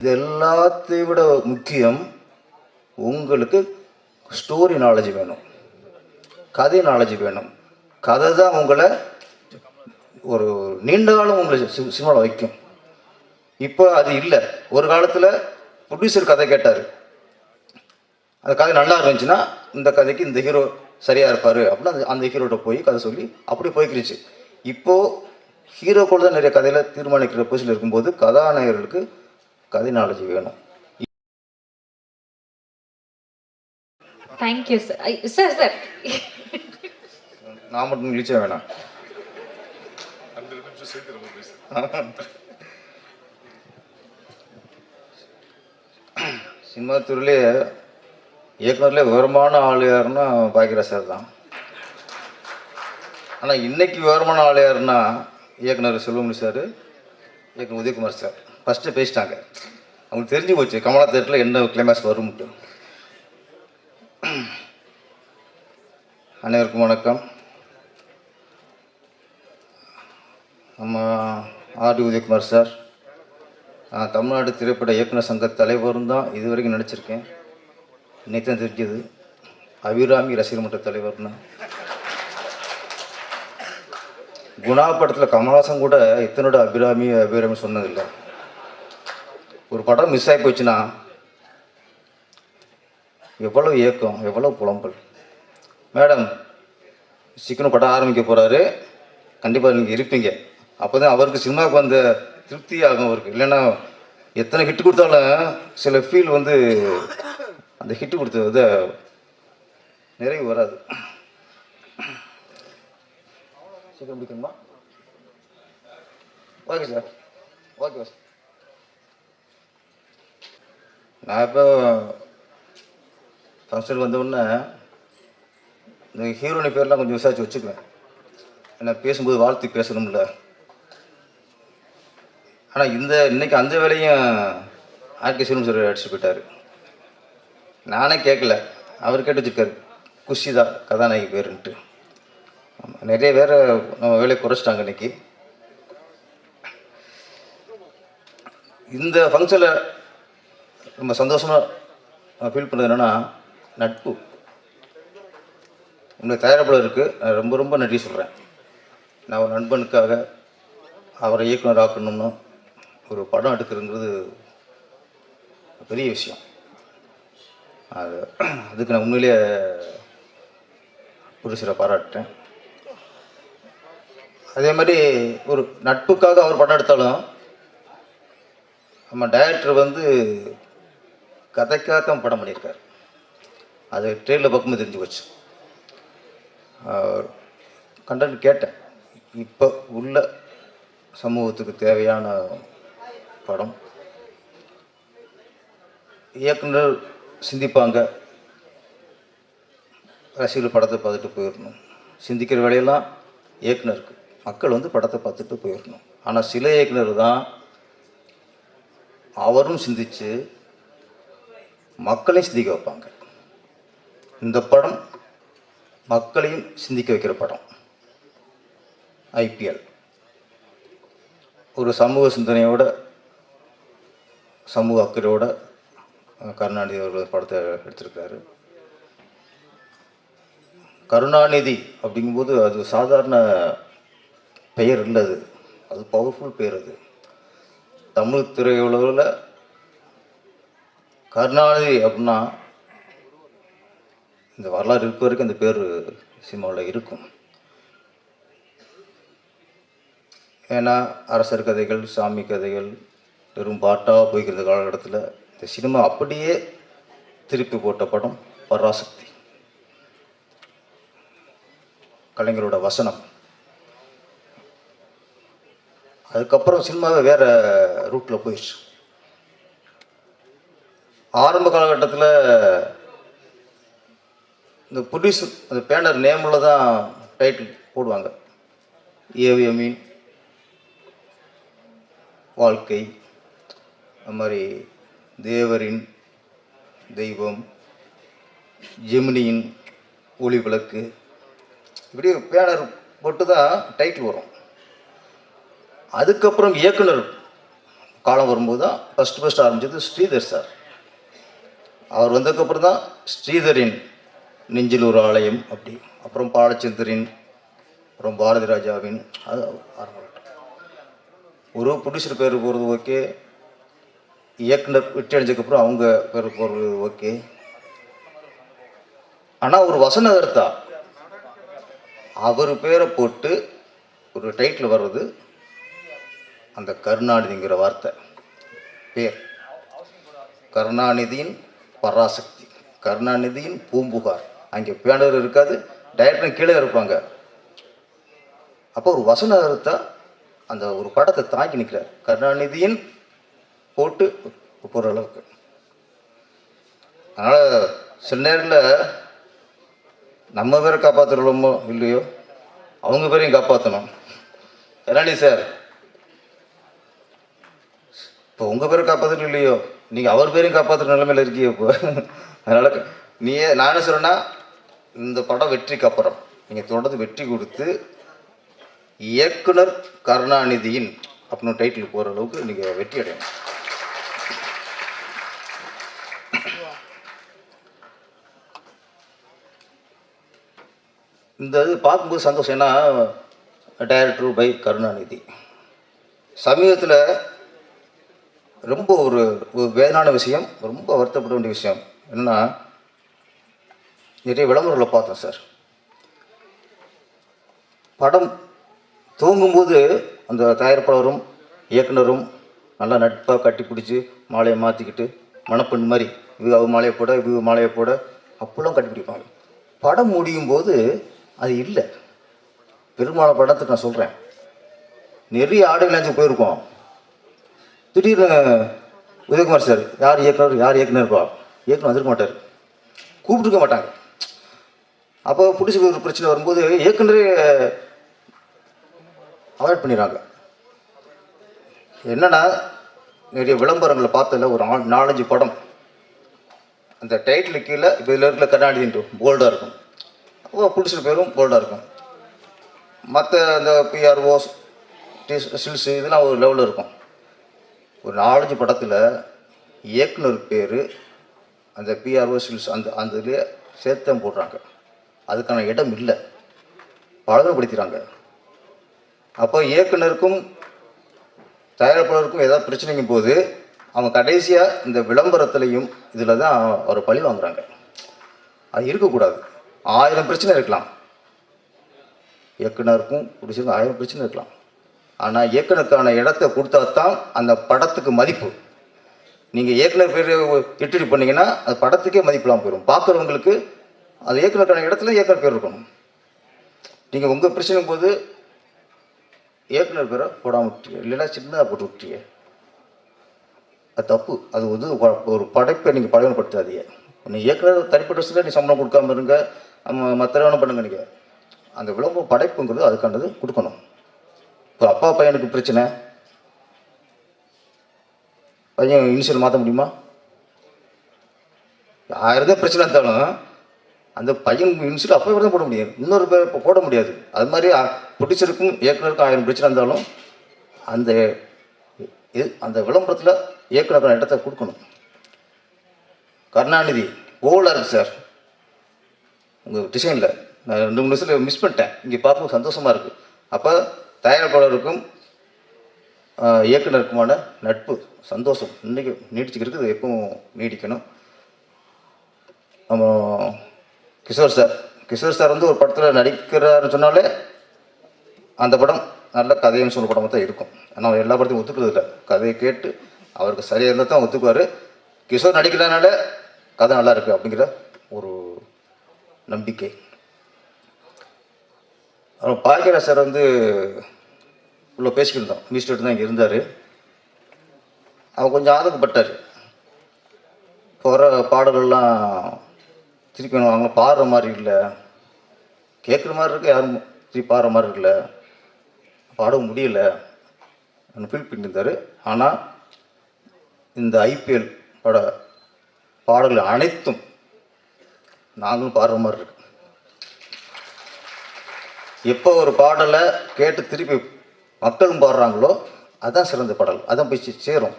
இது எல்லாத்தையும் விட முக்கியம், உங்களுக்கு ஸ்டோரி நாலேஜ் வேணும், கதை நாலேஜ் வேணும். கதை தான் உங்களை ஒரு நீண்ட காலம் உங்களை சினிமாவில் வைக்கும். இப்போ அது இல்லை. ஒரு காலத்தில் ப்ரொடியூசர் கதை கேட்டார், அந்த கதை நல்லா இருந்துச்சுன்னா இந்த கதைக்கு இந்த ஹீரோ சரியாக இருப்பார் அப்படின்னா அந்த ஹீரோட்ட போய் கதை சொல்லி அப்படி போய்க்கிருச்சு. இப்போது ஹீரோக்கள் தான் நிறைய கதையில் தீர்மானிக்கிற பொசிஷனில் இருக்கும்போது கதாநாயகர்களுக்கு கதை நாலேஜ் வேணும். Thank you sir. சார் நான் மட்டும் நிச்சயம் வேணாம். சினிமா துறையிலே இயக்குனர்லேயே விவரமான ஆள் யாருன்னா பாக்யராஜ் சார் தான். ஆனால் இன்னைக்கு விவரமான ஆள் யாருன்னா இயக்குனர் செல்வமணி சார், இயக்குனர் உதயகுமார் சார். ஃபஸ்ட்டு பேசிட்டாங்க, அவங்களுக்கு தெரிஞ்சு போச்சு கமலா தேட்டரில் என்ன கிளைமேக்ஸ் வரும்ட்டு. அனைவருக்கும் வணக்கம். நம்ம ஆர்டி உதயகுமார் சார், நான் தமிழ்நாடு திரைப்பட இயக்குனர் சங்க தலைவரும் தான் இது வரைக்கும் நினச்சிருக்கேன். இன்னைக்கு தான் தெரிஞ்சது அபிராமி ரசிகர் மன்ற தலைவர்னு. குணா படத்தில் கமல்ஹாசன் கூட இத்தனோட அபிராமி சொன்னதில்லை. ஒரு படம் மிஸ் ஆகி போச்சுன்னா எவ்வளோ ஏக்கம், எவ்வளோ புலம்பல். மேடம் சீக்கிரம் படம் ஆரம்பிக்க போகிறாரு, கண்டிப்பாக நீங்கள் இருப்பீங்க. அப்போ தான் அவருக்கு சினிமாவுக்கு வந்த திருப்தி ஆகும் அவருக்கு. இல்லைன்னா எத்தனை ஹிட்டு கொடுத்தாலும் சில ஃபீல் வந்து அந்த ஹிட்டு கொடுத்தது நிறைவு வராது. சீக்கிரம் முடிக்கணுமா? Okay sir, okay sir. நான் இப்போ ஃபங்க்ஷனுக்கு வந்தவுடனே இந்த ஹீரோனி பேர்லாம் கொஞ்சம் விசாரிச்சு வச்சுக்குவேன். ஏன்னா பேசும்போது வாழ்த்து பேசணும்ல. ஆனால் இன்னைக்கு அந்த வேலையும் ஆர்கே செல்வம் சார் அடிச்சுட்டு போயிட்டார். நானே கேட்கல, அவர் கேட்டு வச்சுருக்காரு குஷிதா கதாநாயகி பேருன்ட்டு. நிறைய பேரை நம்ம வேலையை குறைச்சிட்டாங்க இன்னைக்கு. இந்த ஃபங்க்ஷனில் ரொம்ப சந்தோஷமாக ஃபீல் பண்ணுறது என்னென்னா நட்பு. உங்கள் தயாரிப்பாளருக்கு நான் ரொம்ப ரொம்ப நன்றி சொல்கிறேன். நான் ஒரு நண்பனுக்காக அவரை இயக்குனர் ஆக்கணும்னு ஒரு படம் எடுக்கிறதுங்கிறது பெரிய விஷயம். அதுக்கு நான் உண்மையிலேயே புருஷரை பாராட்டுறேன். அதே மாதிரி ஒரு நட்புக்காக அவர் படம் எடுத்தாலும் நம்ம டைரக்டர் வந்து கதைக்காக படம் பண்ணியிருக்கார். அது ட்ரெயிலில் பக்கமும் தெரிஞ்சு போச்சு. கண்டென்ட் கேட்டேன், இப்போ உள்ள சமூகத்துக்கு தேவையான படம். இயக்குனர் சிந்திப்பாங்க, ரசிகர்கள் படத்தை பார்த்துட்டு போயிடணும். சிந்திக்கிற வேலையெல்லாம் இயக்குனருக்கு, மக்கள் வந்து படத்தை பார்த்துட்டு போயிடணும். ஆனால் சில இயக்குனர் தான் அவரும் சிந்தித்து மக்களையும் சிந்திக்க வைப்பாங்க. இந்த படம் மக்களையும் சிந்திக்க வைக்கிற படம். ஐபிஎல் ஒரு சமூக சிந்தனையோட, சமூக அக்கறையோட கருணாநிதி அவர்கள் படத்தை எடுத்திருக்காரு. கருணாநிதி அப்படிங்கும்போது அது சாதாரண பெயர் இல்லை, அது பவர்ஃபுல் பேர். அது தமிழ் திரையுலகில் கருணாநிதி அப்படின்னா இந்த வரலாறு இருக்க வரைக்கும் அந்த பேர் சினிமாவில் இருக்கும். ஏன்னா அரசர் கதைகள், சாமி கதைகள் வெறும் பாட்டாக போய்க்கிற காலகட்டத்தில் இந்த சினிமா அப்படியே திருப்பி போட்ட படம் பராசக்தி. கலைஞரோட வசனம். அதுக்கப்புறம் சினிமாவை வேறு ரூட்டில் போயிடுச்சு. ஆரம்ப காலகட்டத்தில் இந்த ப்ரொடியூசர் அந்த பேனர் நேமில் தான் டைட்டில் போடுவாங்க. ஏவிஎம்மின் வாழ்க்கை, அது மாதிரி தேவரின் தெய்வம், ஜெமினியின் ஒளி விளக்கு, இப்படி பேனர் போட்டு தான் டைட்டில் வரும். அதுக்கப்புறம் இயக்குனர் காலம் வரும்போது தான் ஃபஸ்ட்டு ஆரம்பித்தது ஸ்ரீதர் சார். அவர் வந்ததுக்கப்புறம் தான் ஸ்ரீதரின் நெஞ்சில் ஒரு ஆலயம் அப்படி, அப்புறம் பாலச்சந்தரின், அப்புறம் பாரதி ராஜாவின், அது ஆரம்பம். ஒரு ப்ரொடியூசர் பேர் போகிறது ஓகே, இயக்குனர் விட்டு அடிச்சதுக்கப்புறம் அவங்க பேர் போகிறது ஓகே. ஆனால் ஒரு வசனகர்த்தா அவர் பேரை போட்டு ஒரு டைட்டில் வர்றது அந்த கருணாநிதிங்கிற வார்த்தை பேர். கருணாநிதியின் பராசக்தி, கருணாநிதியின் பூம்புகார். அங்கே பேனர் இருக்காது, டைரக்டர் கீழே இருப்பாங்க. அப்போ ஒரு வசனகர்த்தா அந்த ஒரு படத்தை தாங்கி நிற்கிறார். கருணாநிதியின் போட்டு போகிற அளவுக்கு. அதனால் சில நேரத்தில் நம்ம பேரை காப்பாற்றுறோமோ இல்லையோ, அவங்க பேரையும் காப்பாற்றணும். கருணாநிதி சார், இப்போ உங்கள் பேரை காப்பாற்றுறது இல்லையோ, நீங்கள் அவர் பேரையும் காப்பாற்றுற நிலைமையில் இருக்கீங்க இப்போ. அதனால் நான் என்ன சொல்கிறேன்னா, இந்த படம் வெற்றிக்கு அப்புறம் நீங்கள் தொடர்ந்து வெற்றி கொடுத்து இயக்குனர் கருணாநிதியின் அப்படின்னு டைட்டில் போகிற அளவுக்கு நீங்கள் வெற்றி அடையணும். இந்த இது பார்க்கும்போது சந்தோஷம். ஏன்னா டைரக்டர் பை கருணாநிதி. சமீபத்தில் ரொம்ப ஒரு வேதனான விஷயம், ரொம்ப வருத்தப்பட வேண்டிய விஷயம் என்னென்னா, நிறைய விளம்பரங்களை பார்த்தேன் சார். படம் தூங்கும்போது அந்த தயாரிப்பாளரும் இயக்குனரும் நல்லா நட்பாக கட்டி பிடிச்சி மாலையை மாற்றிக்கிட்டு மணப்பெண் மாதிரி இது அவ மாலையை போட இது மாலையை போட அப்பெல்லாம் கட்டி பிடிப்பாங்க. படம் முடியும் போது அது இல்லை. பெரும்பாலான படத்துக்கு நான் சொல்கிறேன், நிறைய ஆடைகள் அஞ்சு போயிருக்கோம். திடீர்னு உதயகுமார் சார் யார் இயக்குனர்ப்பா, இயக்குனர் வந்திருக்க மாட்டார், கூப்பிட்டுருக்க மாட்டாங்க. அப்போ பிடிச்சி ஒரு பிரச்சனை வரும்போது இயக்குனரே அவாய்ட் பண்ணிடுறாங்க. என்னன்னா, நிறைய விளம்பரங்களை பார்த்ததில்ல, ஒரு 4-5 படம் அந்த டைட்டில் கீழே இப்போ இதில் இருக்கிற கருணாநிதின்ட்டு போல்டாக இருக்கும், பிடிச்சிட்டு பேரும் போல்டாக இருக்கும். மற்ற அந்த பிஆர்ஓ ஸ்டில்ஸு இதெல்லாம் ஒரு லெவலில் இருக்கும். ஒரு 4-5 படத்தில் இயக்குனர் பேர் அந்த பிஆர்ஓ ஸ்டில்ஸ் அந்த இதுலேயே சேர்த்தம் போடுறாங்க. அதுக்கான இடம் இல்லை, பழகப்படுத்துகிறாங்க. அப்போ இயக்குனருக்கும் தயாரிப்பாளருக்கும் ஏதாவது பிரச்சனைங்கும் போது அவங்க கடைசியாக இந்த விளம்பரத்துலையும் இதில் தான் அவர் பழி வாங்குறாங்க. அது இருக்கக்கூடாது. 1000 பிரச்சனை இருக்கலாம், இயக்குனருக்கும் பிடிச்சிருக்கும் 1000 பிரச்சனை இருக்கலாம். ஆனால் இயக்குனருக்கான இடத்த கொடுத்தா தான் அந்த படத்துக்கு மதிப்பு. நீங்கள் இயக்குனர் பேர் இட்டுடி பண்ணிங்கன்னா அது படத்துக்கே மதிப்பெல்லாம் போயிடும். பார்க்குறவங்களுக்கு அது இயக்குனருக்கான இடத்துல இயக்குனர் பேர் இருக்கணும். நீங்கள் உங்கள் பிரச்சனைக்கும் போது இயக்குனர் பேரை போடாமல் விட்டுருங்க, இல்லைன்னா சின்னதாக போட்டு விட்டுருங்க. அது தப்பு. அது வந்து ஒரு படைப்பை நீங்கள் பலவீனப்படுத்தாதீங்க. நீங்கள் இயக்குனர் தனிப்பட்ட விஷயத்தில் நீ சம்பளம் கொடுக்காம இருங்க, மற்ற வேணும் பண்ணுங்க. நீங்கள் அந்த விளம்பர படைப்புங்கிறது அதுக்கானது கொடுக்கணும். இப்போ அப்பா பையனுக்கு பிரச்சனை, பையன் இனிஷியல் மாற்ற முடியுமா? 1000 தான் பிரச்சனை இருந்தாலும் அந்த பையன் இனிஷியல் அப்போ தான் போட முடியும், இன்னொரு பேர் இப்போ போட முடியாது. அது மாதிரி ப்ரொடியூசருக்கும் இயக்குனருக்கும் 1000 பிரச்சனை இருந்தாலும் அந்த விளம்பரத்தில் இயக்குனருக்கான இடத்த கொடுக்கணும். கருணாநிதி ஓவலாக இருக்குது சார் உங்கள் டிசைனில். நான் 2-3 நிமிஷத்தில் மிஸ் பண்ணிட்டேன், இங்கே பார்க்கும்போது சந்தோஷமாக இருக்குது. அப்போ தயாரிப்பாளருக்கும் இயக்குனருக்குமான நட்பு சந்தோஷம் இன்றைக்கி நீடிச்சுக்கிறது, அது எப்பவும் நீடிக்கணும். நம்ம கிஷோர் சார் வந்து ஒரு படத்தில் நடிக்கிறாருன்னு சொன்னாலே அந்த படம் நல்ல கதைன்னு சொன்ன படமாக தான் இருக்கும். ஆனால் எல்லா படத்தையும் ஒத்துக்கிறது இல்லை. கதையை கேட்டு அவருக்கு சரியாக இருந்தால் தான் ஒத்துக்குவார். கிஷோர் நடிக்கிறதுனால கதை நல்லா இருக்குது அப்படிங்கிற ஒரு நம்பிக்கை. அப்புறம் பாக்கியராஜ் சார் வந்து இவ்வளோ பேசிக்கிட்டு இருந்தோம், மியூசிக் தான் இங்கே இருந்தார். அவர் கொஞ்சம் ஆதங்கப்பட்டார். போகிற பாடல்கள்லாம் திருப்பி அவங்க பாடுற மாதிரி இல்லை, கேட்குற மாதிரி இருக்குது, யாரும் திருப்பி பாடுற மாதிரி இருக்குல்ல, பாடவும் முடியல ஃபீல் பண்ணியிருந்தார். ஆனால் இந்த ஐபிஎல் பாடல்கள் அனைத்தும் நாங்களும் பாடுற மாதிரி இருக்கு. எப்போ ஒரு பாடலை கேட்டு திருப்பி மக்களும் பாடுறாங்களோ அதுதான் சிறந்த பாடல். அதான் போய் சேரும்.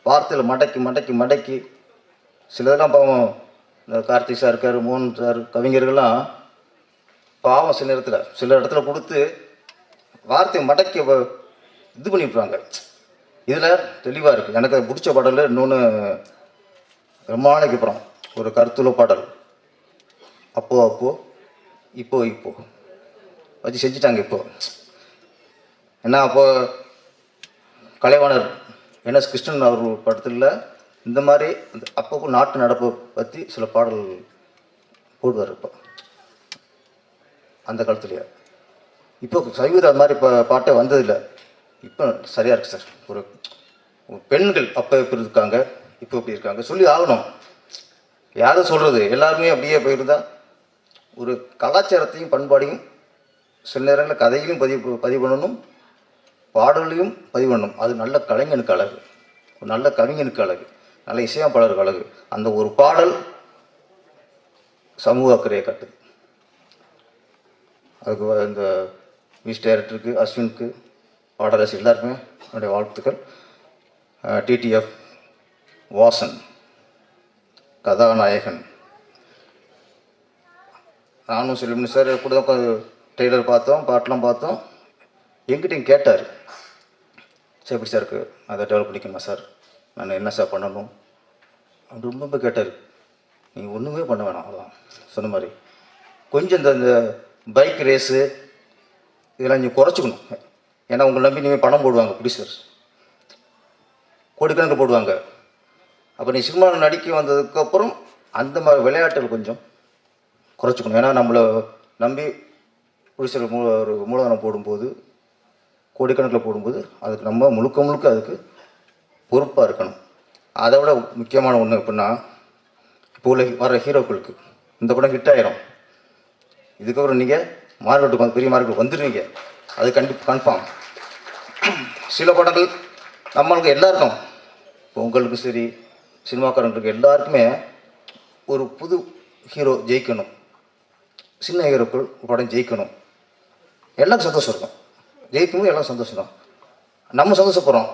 வார்த்தையில் மடக்கி மடக்கி மடக்கி சிலதெல்லாம் பாவம், இந்த கார்த்திக் சார் இருக்கார், மோகன் சார், கவிஞர்கள்லாம் பாவம் சில இடத்துல கொடுத்து வார்த்தையை மடக்கி இது பண்ணிவிட்றாங்க. இதில் தெளிவாக இருக்குது. எனக்கு அது பிடிச்ச பாடல் இன்னொன்று ரொம்ப நாளைக்கு அப்புறம் ஒரு கருத்துள்ள பாடல். அப்போ அப்போ இப்போ இப்போ வச்சு செஞ்சுட்டாங்க. இப்போ ஏன்னா அப்போது கலைவாணர் என்எஸ் கிருஷ்ணன் அவர் படத்தில் இந்த மாதிரி அப்பப்போ நாட்டு நடப்பை பற்றி சில பாடல் போடுவார். இப்போ அந்த காலத்துலேயே இப்போ சங்கீதம் அது மாதிரி இப்போ பாட்டே வந்ததில்லை. இப்போ சரியாக இருக்குது சார். ஒரு பெண்கள் அப்போ எப்படி இருக்காங்க, இப்போ எப்படி இருக்காங்க சொல்லி ஆகணும். யாரும் சொல்கிறது எல்லாருமே அப்படியே போயிருந்தால் ஒரு கலாச்சாரத்தையும் பண்பாடையும் சில நேரங்களில் கதையிலையும் பதிவு பண்ணணும், பாடலையும் பதிவு பண்ணணும். அது நல்ல கலைஞனுக்கு அழகு, ஒரு நல்ல கவிஞனுக்கு அழகு, நல்ல இசையமைப்பாளருக்கு அழகு. அந்த ஒரு பாடல் சமூக அக்கறையை கட்டுது. அதுக்கு இந்த மியூசிக் டைரக்டருக்கு, அஸ்வினுக்கு, பாடலாசிரியர் எல்லாருக்குமே என்னுடைய வாழ்த்துக்கள். டிடிஎஃப் வாசன் கதாநாயகன், நானும் செல்வமணி சார் கூட தான் ட்ரெய்லர் பார்த்தோம், பாட்டெலாம் பார்த்தோம். எங்கிட்டையும் கேட்டார், சார் எப்படி சார் இருக்குது, அதை டெவலப் பண்ணிக்கணுமா சார், நான் என்ன சார் பண்ணணும் அப்படி ரொம்ப கேட்டார். நீங்கள் ஒன்றுமே பண்ண வேணாம், அவ்வளோதான் சொன்ன மாதிரி. கொஞ்சம் இந்த பைக் ரேஸு இதெல்லாம் நீங்கள் குறைச்சிக்கணும். ஏன்னா உங்களை நம்பி நீங்கள் பணம் போடுவாங்க, ப்ரொடியூசர்ஸ் கோடிக்கணக்கில் போடுவாங்க. அப்போ நீ சினிமாவில் நடிக்க வந்ததுக்கப்புறம் அந்த மாதிரி விளையாட்டுகள் கொஞ்சம் குறைச்சிக்கணும். ஏன்னா நம்மளை நம்பி ப்ரொடியூசர் ஒரு மூலதனம் போடும்போது, கோடிக்கணக்கில் போடும்போது அதுக்கு நம்ம முழுக்க அதுக்கு பொறுப்பாக இருக்கணும். அதை விட முக்கியமான ஒன்று எப்படின்னா, இப்போ உள்ள வர ஹீரோக்களுக்கு இந்த படம் ஹிட் ஆயிரும், இதுக்கப்புறம் நீங்கள் மார்க்கெட்டுக்கு வந்து பெரிய மார்க்கெட்டுக்கு வந்துடுவீங்க, அது கன்ஃபார்ம். சில படங்கள் நம்மளுக்கு எல்லாருக்கும், இப்போ உங்களுக்கு சரி, சினிமாக்காரங்களுக்கு எல்லாருக்குமே ஒரு புது ஹீரோ ஜெயிக்கணும், சின்ன ஹீரோக்கள் படம் ஜெயிக்கணும், எல்லாம் சந்தோஷம் இருக்கும். ஜெயிக்கும்போது எல்லாம் சந்தோஷம் தான், நம்ம சந்தோஷப்படுறோம்.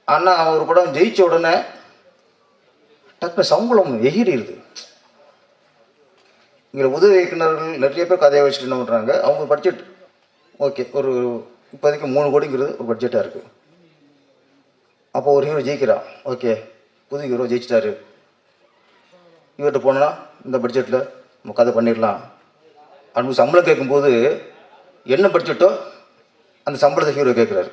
ஆனால் ஒரு படம் ஜெயித்த உடனே டக்குனு சம்பளம் எகிரிடுது. இங்கே உதவி இயக்குநர்கள் நிறைய பேர் கதையை வச்சுட்டு என்ன பண்ணுறாங்க, அவங்க பட்ஜெட் ஓகே, ஒரு இப்போதைக்கு 3 கோடிங்கிறது ஒரு பட்ஜெட்டாக இருக்குது. அப்போ ஒரு ஹீரோ ஜெயிக்கிறான், ஓகே புது ஹீரோ ஜெயிச்சிட்டாரு, இவர்கிட்ட போனால் இந்த பட்ஜெட்டில் நம்ம கதை பண்ணிடலாம் அப்படின்னு சம்பளம் கேட்கும்போது என்ன பட்ஜெட்டோ அந்த சம்பளத்தை ஹீரோ கேட்குறாரு.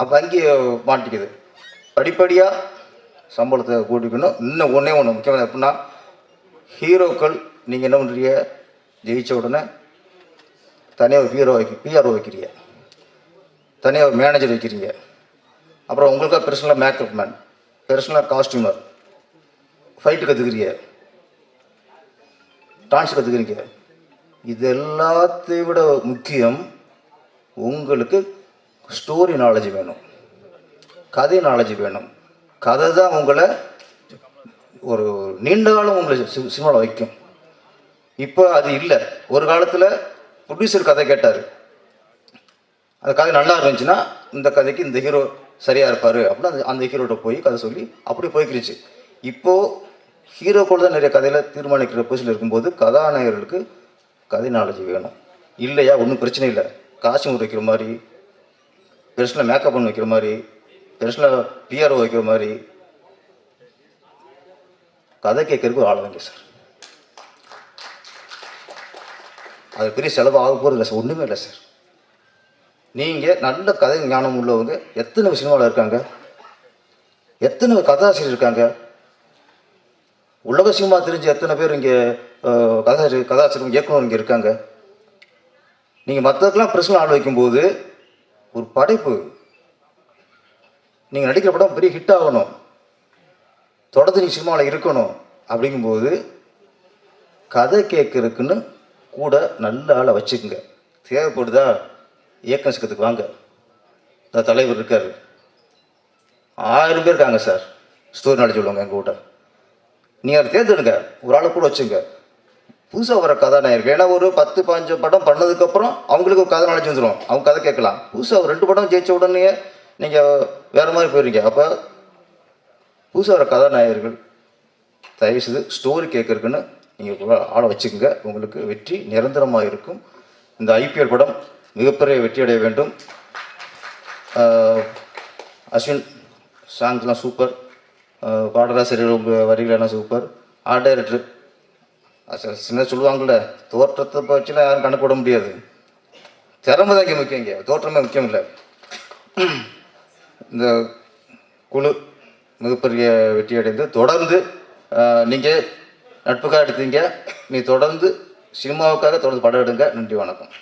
அப்போ அங்கேயே மாட்டிக்குது. படிப்படியாக சம்பளத்தை கூட்டிக்கணும். இன்னும் ஒன்று முக்கியமான எப்படின்னா, ஹீரோக்கள் நீங்கள் என்ன பண்ணுறீங்க, ஜெயித்த உடனே தனியாக ஒரு பிஆர்ஓ வைக்கிறீங்க, தனியாக ஒரு மேனேஜர் வைக்கிறீங்க, அப்புறம் உங்களுக்காக பர்சனலாக மேக்கப் மேன், பர்சனலாக காஸ்டியூமர், ஃபைட்டு கற்றுக்கிறீங்க, டான்ஸ் கற்றுக்கிறீங்க. இது எல்லாத்தையும் விட முக்கியம் உங்களுக்கு ஸ்டோரி நாலேஜ் வேணும், கதை நாலேஜ் வேணும். கதை தான் உங்களை ஒரு நீண்ட காலம் உங்களை சினிமாவில் வைக்கும். இப்போ அது இல்லை. ஒரு காலத்தில் ப்ரொடியூசர் கதை கேட்டார், அந்த கதை நல்லா இருந்துச்சுன்னா இந்த கதைக்கு இந்த ஹீரோ சரியாக இருப்பார் அப்படின்னு அந்த ஹீரோட்ட போய் கதை சொல்லி அப்படி போய்க்கிருச்சு. இப்போது ஹீரோக்கள் தான் நிறைய கதையில் தீர்மானிக்கிற பொசிஷனில் இருக்கும்போது கதாநாயகர்களுக்கு கதை நாலேஜ் வேணும். இல்லையா ஒன்றும் பிரச்சனை இல்லை, காஸ்டியூம் வைக்கிற மாதிரி, பெருசில் மேக்கப் பண்ண வைக்கிற மாதிரி, பெருசில் பிஆர்ஓ வைக்கிற மாதிரி கதை கேட்கறதுக்கு ஒரு ஆள் வைங்க சார். அது பெரிய செலவு ஆக போகிறது இல்லை சார், ஒன்றுமே இல்லை சார். நீங்கள் நல்ல கதை ஞானம் உள்ளவங்க எத்தனை சினிமாவில் இருக்காங்க, எத்தனை கதாசிரியர் இருக்காங்க, உலக சினிமா தெரிஞ்ச எத்தனை பேர் இங்கே கதாசிரியர் இயக்குனர் இங்கே இருக்காங்க. நீங்கள் மற்றதுக்கெல்லாம் பிரச்சனை ஆள் வைக்கும்போது ஒரு படைப்பு, நீங்கள் நடிக்கிற படம் பெரிய ஹிட் ஆகணும், தொடர்ந்து நீ சினிமாவில் இருக்கணும். அப்படிங்கும்போது கதை கேட்கறதுக்குன்னு கூட நல்ல ஆளை வச்சுக்கோங்க. தேவைப்படுதா இயக்கம் சக்கத்துக்கு வாங்க, இந்த தலைவர் இருக்கார், 1000 பேர் இருக்காங்க சார் ஸ்டோரி நாலேஜ் உள்ளவங்க எங்கள் கூட. நீங்கள் அதை தேர்ந்தெடுங்க, ஒரு ஆளை கூட வச்சுங்க. புதுசாக வர கதாநாயகர்கள். ஏன்னா ஒரு 10-15 படம் பண்ணதுக்கப்புறம் அவங்களுக்கு ஒரு கதை நாலேஜ் வந்துடும், அவங்க கதை கேட்கலாம். புதுசாக ஒரு 2 படம் ஜெயிச்ச உடனே நீங்கள் வேறு மாதிரி போயிருங்க. அப்போ புதுசாக வர கதாநாயகர்கள் தயவுசெய்து ஸ்டோரி கேட்குறதுக்குன்னு நீங்கள் ஆளை வச்சுக்கோங்க. உங்களுக்கு வெற்றி நிரந்தரமாக இருக்கும். இந்த ஐபிஎல் படம் மிகப்பெரிய வெற்றி அடைய வேண்டும். அஸ்வின் சாங்ஸ்லாம் சூப்பர், பாடலாசிரியர் உங்கள் வரிகளெல்லாம் சூப்பர், ஆர்ட் டைரக்டர் சின்ன சொல்லுவாங்கள்ல, தோற்றத்தை வச்சுலாம் யாரும் கணக்கு விட முடியாது, திறமை தான் இங்கே முக்கியம், இங்கே தோற்றமே முக்கியம் இல்லை. இந்த குழு மிகப்பெரிய வெற்றி அடைந்து தொடர்ந்து நீங்கள் நட்புக்காக எடுத்தீங்க, நீ தொடர்ந்து சினிமாவுக்காக தொடர்ந்து படம் எடுங்க. நன்றி, வணக்கம்.